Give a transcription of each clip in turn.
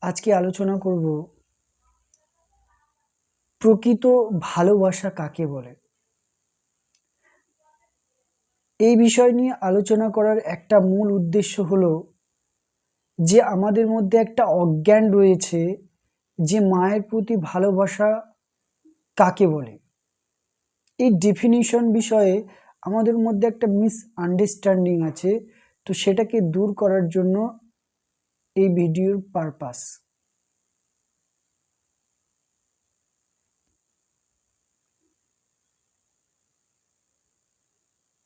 আজকে আলোচনা করব প্রকৃত ভালোবাসা কাকে বলে। এই বিষয় নিয়ে আলোচনা করার একটা মূল উদ্দেশ্য হলো যে আমাদের মধ্যে একটা অজ্ঞান রয়েছে যে মায়ের প্রতি ভালোবাসা কাকে বলে। এই ডেফিনিশন বিষয়ে আমাদের মধ্যে একটা মিসআন্ডারস্ট্যান্ডিং আছে, তো সেটাকে দূর করার জন্য এই ভিডিওর পারপাস।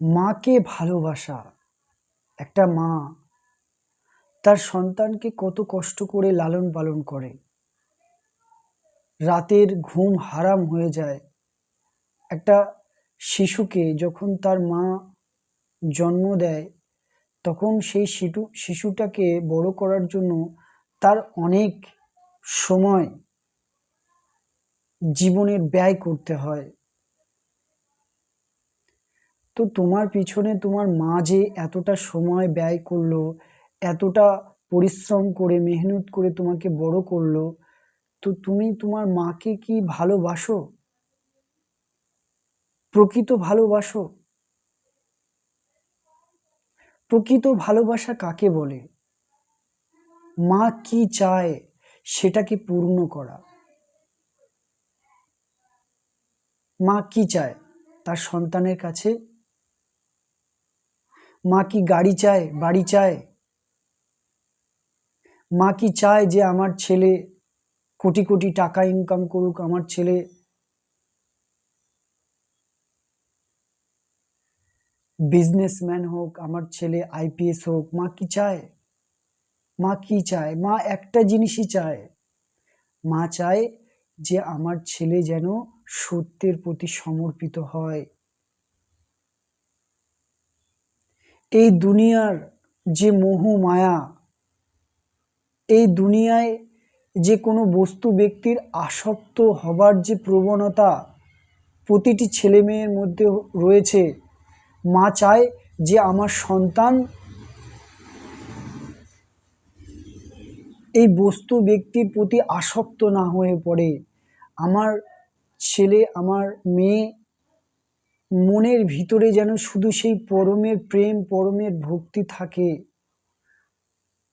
মাকে ভালোবাসা, একটা মা তার সন্তানকে কত কষ্ট করে লালন পালন করে, রাতের ঘুম হারাম হয়ে যায়। একটা শিশুকে যখন তার মা জন্ম দেয় তখন সেই শিশুটাকে বড় করার জন্য তার অনেক সময় জীবনের ব্যয় করতে হয়। তো তোমার পিছনে তোমার মা যে এতটা সময় ব্যয় করলো, এতটা পরিশ্রম করে মেহনত করে তোমাকে বড় করলো, তো তুমি তোমার মাকে কি ভালোবাসো? প্রকৃত ভালোবাসো? প্রকৃত ভালোবাসা কাকে বলে? মা কি চায় সেটাকে পূর্ণ করা। মা কি চায় তার সন্তানের কাছে? মা কি গাড়ি চায়, বাড়ি চায়? মা কি চায় যে আমার ছেলে কোটি কোটি টাকা ইনকাম করুক, আমার ছেলে বিজনেসম্যান হোক, আমার ছেলে আইপিএস হোক? মা কি চায়? মা কি চায়? মা একটা জিনিসই চায়, মা চায় যে আমার ছেলে যেন সত্যের প্রতি সমর্পিত হয়। এই দুনিয়ার যে মোহ মায়া, এই দুনিয়ায় যে কোনো বস্তু ব্যক্তির আসক্ত হবার যে প্রবণতা প্রতিটি ছেলে মেয়ের মধ্যে রয়েছে, মা চায় যে আমার সন্তান এই বস্তু ব্যক্তির প্রতি আসক্ত না হয়ে পড়ে। আমার ছেলে, আমার মেয়ে মনের ভিতরে যেন শুধু সেই পরমের প্রেম, পরমের ভক্তি থাকে।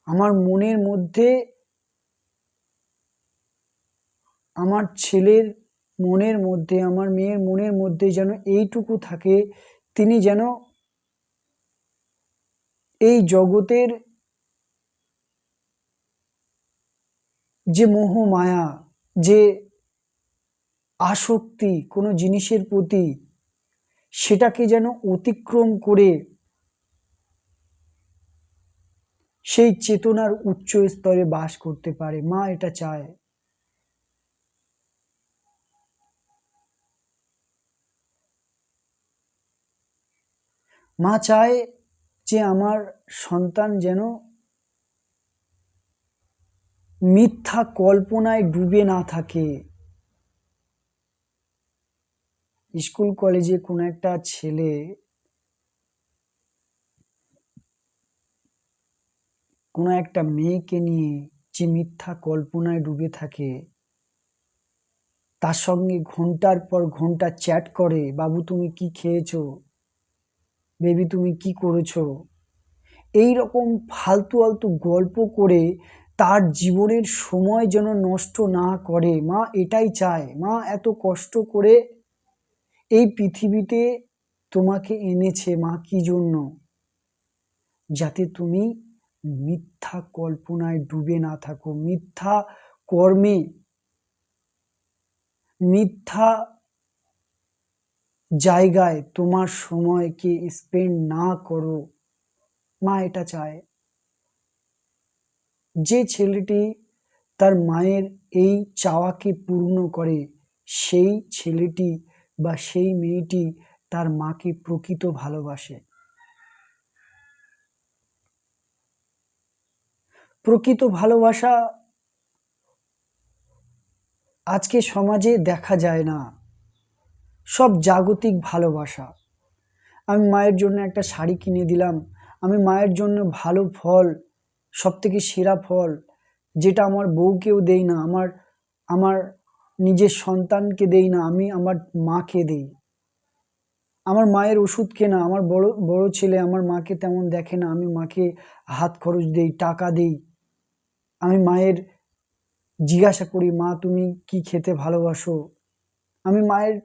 আমার মনের মধ্যে, আমার ছেলের মনের মধ্যে, আমার মেয়ের মনের মধ্যে যেন এইটুকু থাকে, তিনি যেন এই জগতের যে মোহ মায়া, যে আসক্তি কোনো জিনিসের প্রতি, সেটাকে যেন অতিক্রম করে সেই চেতনার উচ্চ স্তরে বাস করতে পারে। মা এটা চায়। মা চায় যে আমার সন্তান যেন মিথ্যা কল্পনায় ডুবে না থাকে। স্কুল কলেজে কোনো একটা ছেলে কোনো একটা মেয়েকে নিয়ে যে মিথ্যা কল্পনায় ডুবে থাকে, তার সঙ্গে ঘন্টার পর ঘন্টা চ্যাট করে, বাবু তুমি কি খেয়েছো, বেবি তুমি কি করেছো, এই রকম ফালতু আলতু গল্প করে তার জীবনের সময় যেন নষ্ট না করে। মা এটাই চায়। মা এত কষ্ট করে এই পৃথিবীতে তোমাকে এনেছে, মা কি জন্য? যাতে তুমি মিথ্যা কল্পনায় ডুবে না থাকো, মিথ্যা কর্মে, মিথ্যা জায়গায় তোমার সময়কে স্পেন্ড না করো। মা এটা চায়। যে ছেলেটি তার মায়ের এই চাওয়াকে পূর্ণ করে, সেই ছেলেটি বা সেই মেয়েটি তার মাকে প্রকৃত ভালোবাসে। প্রকৃত ভালোবাসা আজকে সমাজে দেখা যায় না, সব জাগতিক ভালোবাসা। আমি মায়ের জন্য একটা শাড়ি কিনে দিলাম, আমি মায়ের জন্য ভালো ফল, সব থেকে সেরা ফল যেটা আমার বউকেও দেই না, আমার নিজের সন্তানকে দেই না, আমি আমার মাকে দেই। আমার মায়ের ওষুধ কেনা, আমার বড় ছেলে আমার মাকে তেমন দেখে না, আমি মাকে হাত খরচ দেই, টাকা দেই। আমি মায়ের জিজ্ঞাসা করি, মা তুমি কি খেতে ভালোবাসো? আমি মায়ের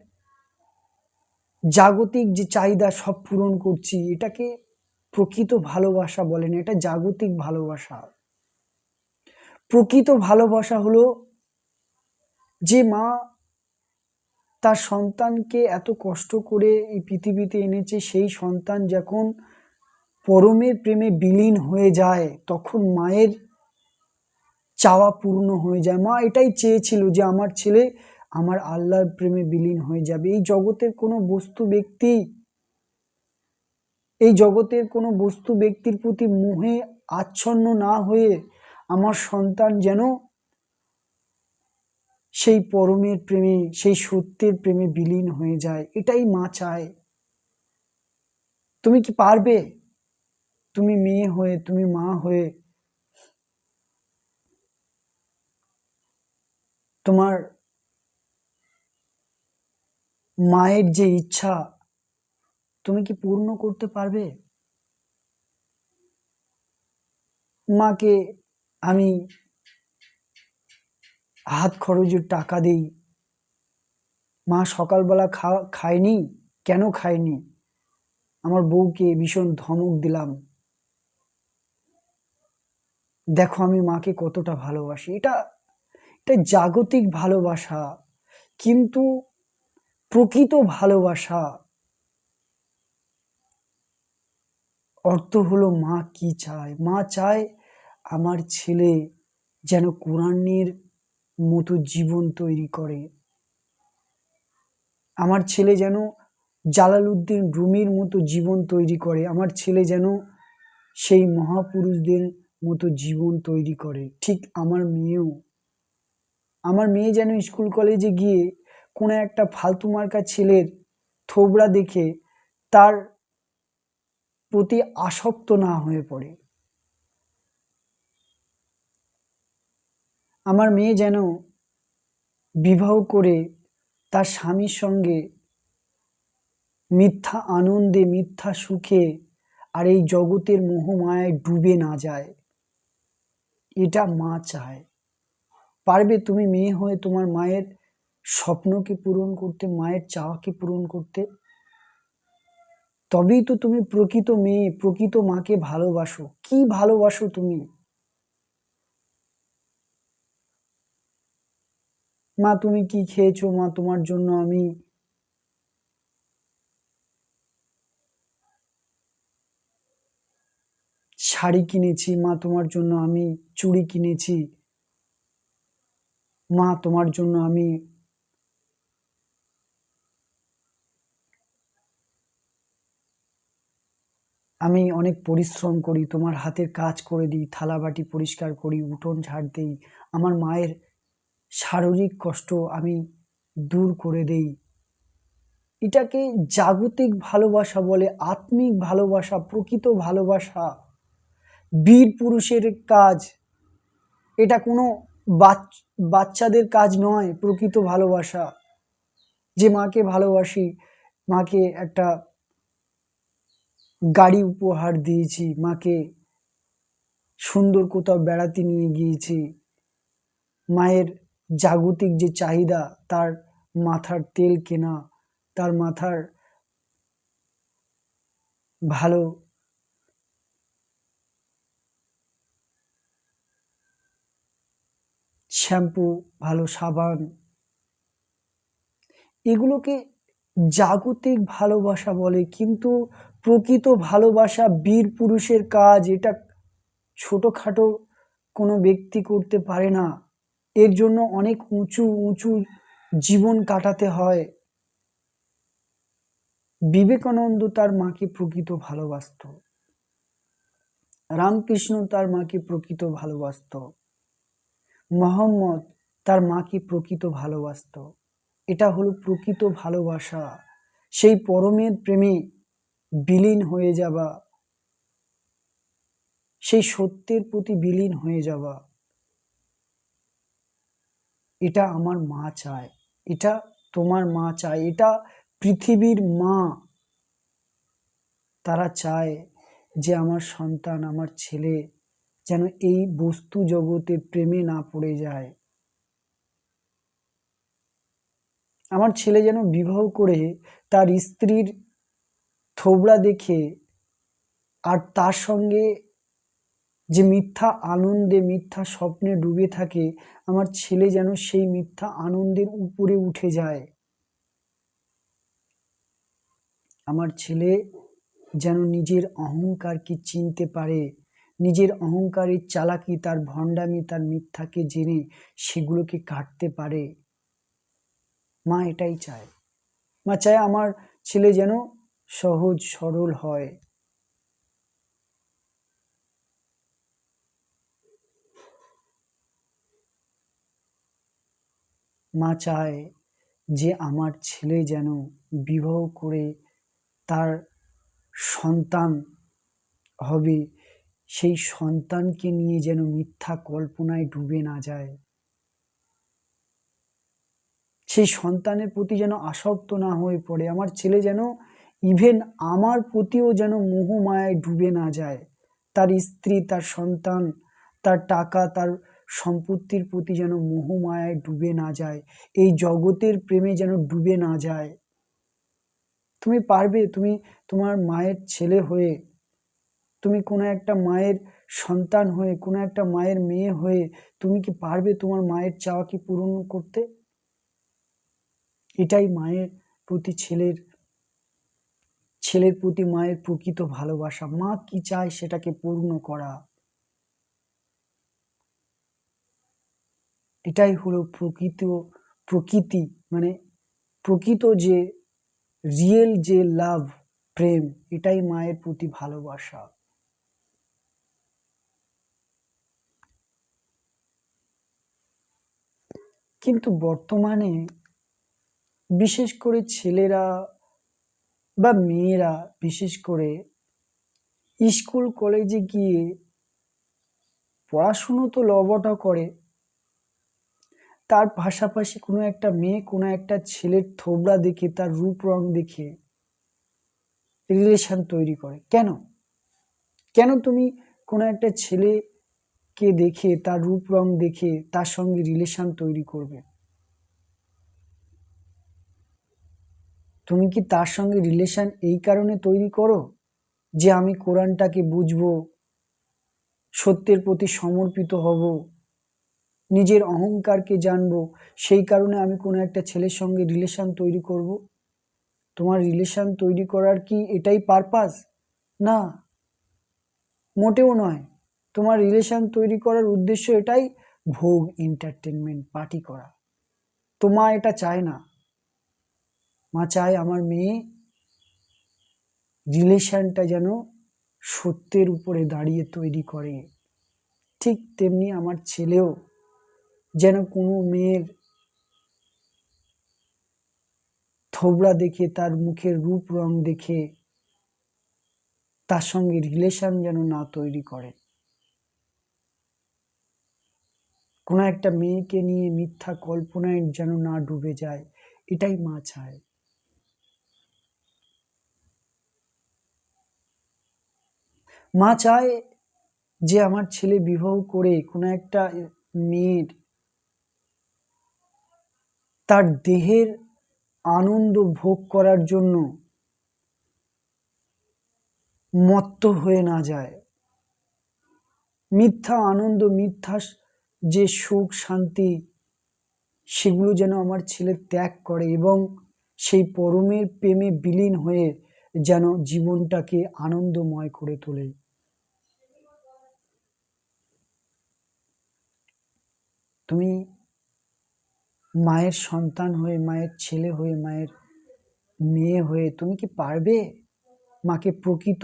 জাগতিক যে চাহিদা সব পূরণ করছি। এটাকে প্রকৃত ভালোবাসা বলে না, এটা জাগতিক ভালোবাসা। প্রকৃত ভালোবাসা হলো যে মা তার সন্তানকে এত কষ্ট করে এই পৃথিবীতে এনেছে, সেই সন্তান যখন পরমের প্রেমে বিলীন হয়ে যায়, তখন মায়ের চাওয়া পূর্ণ হয়ে যায়। মা এটাই চেয়েছিল যে আমার ছেলে আমার আল্লাহর প্রেমে বিলীন হয়ে যাবে। এই জগতের কোনো বস্তু ব্যক্তির প্রতি মোহে আচ্ছন্ন না হয়ে আমার সন্তান যেন সেই পরমের প্রেমে, সেই সত্যের প্রেমে বিলীন হয়ে যায়, এটাই মা চায়। তুমি কি পারবে? তুমি মেয়ে হয়ে, তুমি মা হয়ে তোমার মায়ের যে ইচ্ছা তুমি কি পূর্ণ করতে পারবে? মাকে আমি হাত খরচের টাকা দিই। মা সকালবেলা খায়নি, কেন খায়নি? আমার বউকে ভীষণ ধমক দিলাম, দেখো আমি মাকে কতটা ভালোবাসি। এটা এটা জাগতিক ভালোবাসা। কিন্তু প্রকৃত ভালোবাসা অর্থ হলো মা কি চায়? মা চায় আমার ছেলে যেন কোরআনের মতো জীবন তৈরি করে, আমার ছেলে যেন জালালউদ্দিন রুমির মতো জীবন তৈরি করে, আমার ছেলে যেন সেই মহাপুরুষদের মতো জীবন তৈরি করে। ঠিক আমার মেয়ে যেন স্কুল কলেজে গিয়ে কোনো একটা ফালতু মার্কা ছেলের থোবড়া দেখে তার প্রতি আসক্ত না হয়ে পড়ে। আমার মেয়ে যেন বিবাহ করে তার স্বামীর সঙ্গে মিথ্যা আনন্দে, মিথ্যা সুখে আর এই জগতের মোহমায়ায় ডুবে না যায়, এটা মা চায়। পারবে তুমি মেয়ে হয়ে তোমার মায়ের স্বপ্নকে পূরণ করতে, মায়ের চাওয়াকে পূরণ করতে? তবেই তো তুমি প্রকৃত মেয়ে, প্রকৃত মাকে ভালোবাসো। কি ভালোবাসো তুমি? মা তুমি কি খেয়েছো? মা তোমার জন্য আমি শাড়ি কিনেছি, মা তোমার জন্য আমি চুড়ি কিনেছি, মা তোমার জন্য আমি অনেক পরিশ্রম করি, তোমার হাতের কাজ করে দিই, থালা বাটি পরিষ্কার করি, উঠোন ঝাড় দেই, আমার মায়ের শারীরিক কষ্ট আমি দূর করে দেই। এটাকে জাগতিক ভালোবাসা বলে, আত্মিক ভালোবাসা, প্রকৃত ভালোবাসা, বীর পুরুষের কাজ। এটা কোনো বাচ্চাদের কাজ নয়। প্রকৃত ভালোবাসা, যে মাকে ভালোবাসি, মাকে একটা গাড়ি উপহার দিয়েছি, মাকে সুন্দর কোথাও বেড়াতে নিয়ে গিয়েছি, মায়ের জাগতিক যে চাহিদা, তার মাথার তেল কেনা, তার মাথার ভালো শ্যাম্পু, ভালো সাবান, এগুলোকে জাগতিক ভালোবাসা বলে। কিন্তু প্রকৃত ভালোবাসা বীর পুরুষের কাজ। এটা ছোটখাটো কোনো ব্যক্তি করতে পারে না। এর জন্য অনেক উঁচু উঁচু জীবন কাটাতে হয়। বিবেকানন্দ তার মাকে প্রকৃত ভালোবাসত, রামকৃষ্ণ তার মাকে প্রকৃত ভালোবাসত, মোহাম্মদ তার মাকে প্রকৃত ভালোবাসত। এটা হলো প্রকৃত ভালোবাসা, সেই পরমের প্রেমে বিলীন হয়ে যাওয়া, সেই সত্যের প্রতি বিলীন হয়ে যাওয়া। এটা আমার মা চায়, এটা তোমার মা চায়, এটা পৃথিবীর মা। তারা চায় যে আমার সন্তান, আমার ছেলে যেন এই বস্তু জগতে প্রেমে না পড়ে যায়। আমার ছেলে যেন বিবাহ করে তার স্ত্রীর থোবড়া দেখে আর তার সঙ্গে যে মিথ্যা আনন্দে, মিথ্যা স্বপ্নে ডুবে থাকে, আমার ছেলে যেন সেই মিথ্যা আনন্দের উপরে উঠে যায়। আমার ছেলে যেন নিজের অহংকারকে চিনতে পারে, নিজের অহংকারের চালাকি, তার ভণ্ডামি, তার মিথ্যাকে জেনে সেগুলোকে কাটতে পারে। মা এটাই চায়। মা চায় আমার ছেলে যেন সহজ সরল হয়। মা চায় যে আমার ছেলে যেন বিবাহ করে তার সন্তান হবে, সেই সন্তানকে নিয়ে যেন মিথ্যা কল্পনায় ডুবে না যায়, সেই সন্তানের প্রতি যেন আসক্ত না হয়ে পড়ে। আমার ছেলে যেন ইভেন আমার প্রতিও যেন মোহমায়ায় ডুবে না যায়, তার স্ত্রী, তার সন্তান, তার টাকা, তার সম্পত্তির প্রতি যেন মোহমায়ায় ডুবে না যায়, এই জগতের প্রেমে যেন ডুবে না যায়। তুমি পারবে? তুমি তোমার মায়ের ছেলে হয়ে, তুমি কোনো একটা মায়ের সন্তান হয়ে, কোনো একটা মায়ের মেয়ে হয়ে, তুমি কি পারবে তোমার মায়ের চাওয়াকে পূরণ করতে? এটাই মায়ের প্রতি ছেলের প্রতি মায়ের প্রকৃত ভালোবাসা। মা কি চায় সেটাকে পূর্ণ করা। এটাই হলো প্রকৃতি, মানে প্রকৃত যে রিয়েল যে লাভ, প্রেম, এটাই মায়ের প্রতি ভালোবাসা। কিন্তু বর্তমানে বিশেষ করে ছেলেরা বা মেয়েরা, বিশেষ করে স্কুল কলেজে গিয়ে পড়াশুনো তো লবটা করে, তার পাশাপাশি কোনো একটা মেয়ে, কোনো একটা ছেলের থোবড়া দেখে, তার রূপ রং দেখে রিলেশন তৈরি করে। কেন? কেন তুমি কোনো একটা ছেলেকে দেখে, তার রূপ রং দেখে তার সঙ্গে রিলেশন তৈরি করবে? তুমি কি তার সঙ্গে রিলেশন এই কারণে তৈরি করো যে আমি কোরআনটাকে বুঝবো, সত্যের প্রতি সমর্পিত হব, নিজের অহংকারকে জানবো, সেই কারণে আমি কোনো একটা ছেলের সঙ্গে রিলেশন তৈরি করব? তোমার রিলেশন তৈরি করার কি এটাই পারপাস? না, মোটেও নয়। তোমার রিলেশন তৈরি করার উদ্দেশ্য এটাই, ভোগ, এন্টারটেনমেন্ট, পার্টি করা। তো মা এটা চায় না। মা চায় আমার মেয়ে রিলেশনটা যেন সত্যের উপরে দাঁড়িয়ে তৈরি করে। ঠিক তেমনি আমার ছেলেও যেন কোনো মেয়ের থোবড়া দেখে, তার মুখের রূপ রং দেখে তার সঙ্গে রিলেশন যেন না তৈরি করে, কোনো একটা মেয়েকে নিয়ে মিথ্যা কল্পনায় যেন না ডুবে যায়। এটাই মা চায়। মা চায় যে আমার ছেলে বিবাহ করে কোনো একটা মেয়ের তার দেহের আনন্দ ভোগ করার জন্য মত্ত হয়ে না যায়। মিথ্যা আনন্দ, মিথ্যা যে সুখ শান্তি, সেগুলো যেন আমার ছেলে ত্যাগ করে এবং সেই পরমের প্রেমে বিলীন হয়ে যেন জীবনটাকে আনন্দময় করে তোলে। তুমি মায়ের সন্তান হয়ে, মায়ের ছেলে হয়ে, মায়ের মেয়ে হয়ে তুমি কি পারবে মাকে প্রকৃত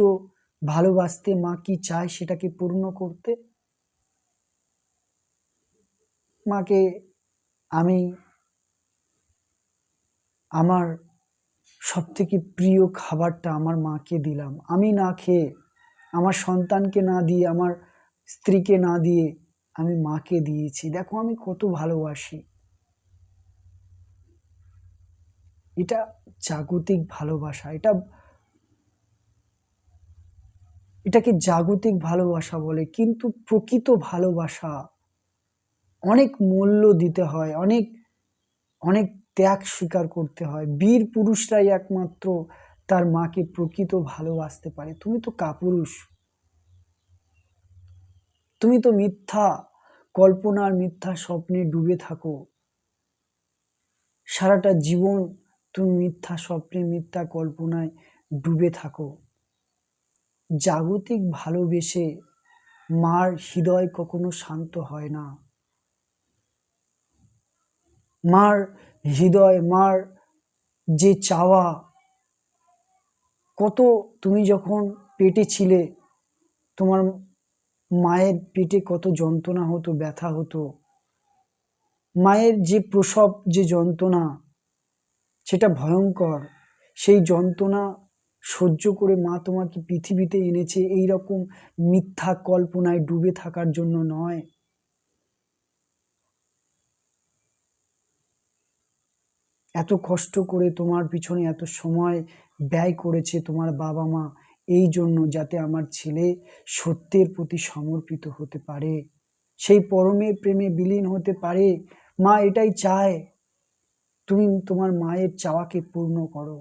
ভালোবাসতে? মা কি চায় সেটাকে পূর্ণ করতে? মাকে আমি আমার সবথেকে প্রিয় খাবারটা আমার মাকে দিলাম। আমি না খেয়ে, আমার সন্তানকে না দিয়ে, আমার স্ত্রীকে না দিয়ে আমি মাকে দিয়েছি। দেখো আমি কত ভালোবাসি। এটা জাগতিক ভালোবাসা। এটাকে জাগতিক ভালোবাসা বলে, কিন্তু প্রকৃত ভালোবাসা অনেক মূল্য দিতে হয়, অনেক অনেক ত্যাগ স্বীকার করতে হয়। বীর পুরুষরাই একমাত্র তার মাকে প্রকৃত ভালোবাসতে পারে। তুমি তো কাপুরুষ, তুমি তো মিথ্যা কল্পনার মিথ্যা স্বপ্নে ডুবে থাকো। সারাটা জীবন তুমি মিথ্যা স্বপ্নে মিথ্যা কল্পনায় ডুবে থাকো। জাগতিক ভালোবেসে মার হৃদয় কখনো শান্ত হয় না। মার হৃদয়, মার যে চাওয়া, কত তুমি যখন পেটে ছিলে, তোমার মায়ের পেটে কত যন্ত্রণা হতো, ব্যথা হতো। মায়ের যে প্রসব যে যন্ত্রণা, সেটা ভয়ঙ্কর। সেই যন্ত্রণা সহ্য করে মা তোমাকে পৃথিবীতে এনেছে এই রকম মিথ্যা কল্পনায় ডুবে থাকার জন্য নয়। এত কষ্ট করে তোমার পিছনে এত সময় ব্যয় করেছে তোমার বাবা মা, এই জন্য যাতে আমার ছেলে সত্যের প্রতি সমর্পিত হতে পারে, সেই পরমের প্রেমে বিলীন হতে পারে। মা এটাই চায়, তুমি তোমার মায়ের চাওয়াকে পূর্ণ করো।